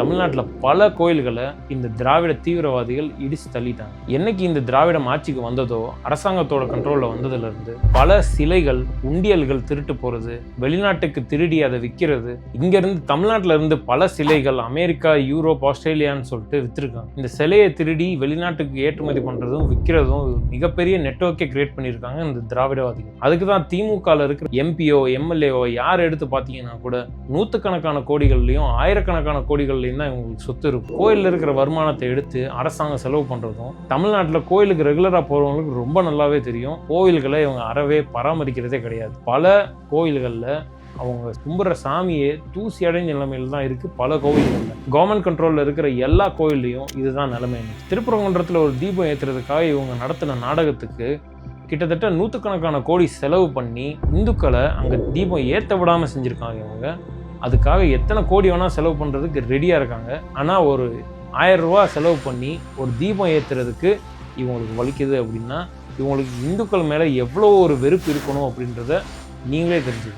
தமிழ்நாட்டில் பல கோயில்களை இந்த திராவிட தீவிரவாதிகள் இடிச்சு தள்ளிட்டாங்க. என்னைக்கு இந்த திராவிடம் ஆட்சிக்கு வந்ததோ, அரசாங்கத்தோட கண்ட்ரோலில் வந்ததுலேருந்து பல சிலைகள், உண்டியல்கள் திருட்டு போகிறது, வெளிநாட்டுக்கு திருடி அதை விற்கிறது. இங்கேருந்து தமிழ்நாட்டில் இருந்து பல சிலைகள் அமெரிக்கா, யூரோப், ஆஸ்திரேலியான்னு சொல்லிட்டு விற்றுருக்காங்க. இந்த சிலையை திருடி வெளிநாட்டுக்கு ஏற்றுமதி பண்ணுறதும் விற்கிறதும் மிகப்பெரிய நெட்வொர்க்கை கிரியேட் பண்ணியிருக்காங்க இந்த திராவிடவாதிகள். அதுக்கு தான் திமுகவில் இருக்கிற எம்பியோ எம்எல்ஏவோ யார் எடுத்து பார்த்தீங்கன்னா கூட நூற்றுக்கணக்கான கோடிகள்லையும் ஆயிரக்கணக்கான கோடிகள்லையும் தான் இவங்களுக்கு சொத்து இருக்கும். கோயிலில் இருக்கிற வருமானத்தை எடுத்து அரசாங்கம் செலவு பண்ணுறதும் தமிழ்நாட்டில் கோயிலுக்கு ரெகுலராக போகிறவங்களுக்கு ரொம்ப நல்லாவே தெரியும். கோயில்களை இவங்க அறவே பராமரிக்கிறதே கிடையாது. பல கோயில்களில் அவங்க கும்பிட்ற சாமியே தூசி அடைஞ்ச நிலைமையில் தான் இருக்குது. பல கோவில்களில் கவர்மெண்ட் கண்ட்ரோலில் இருக்கிற எல்லா கோயில்லையும் இதுதான் நிலைமை. திருப்பரங்குன்றத்தில் ஒரு தீபம் ஏற்றுறதுக்காக இவங்க நடத்தின நாடகத்துக்கு கிட்டத்தட்ட நூற்றுக்கணக்கான கோடி செலவு பண்ணி இந்துக்களை அங்கே தீபம் ஏற்ற விடாமல் செஞ்சுருக்காங்க. இவங்க அதுக்காக எத்தனை கோடி வேணால் செலவு பண்ணுறதுக்கு ரெடியாக இருக்காங்க. ஆனால் ஒரு 1000 ரூபா செலவு பண்ணி ஒரு தீபம் ஏற்றுறதுக்கு இவங்களுக்கு வலிக்குது அப்படின்னா இவங்களுக்கு இந்துக்கள் மேலே எவ்வளோ ஒரு வெறுப்பு இருக்கணும் அப்படின்றத நீங்களே தெரிஞ்சுக்கணும்.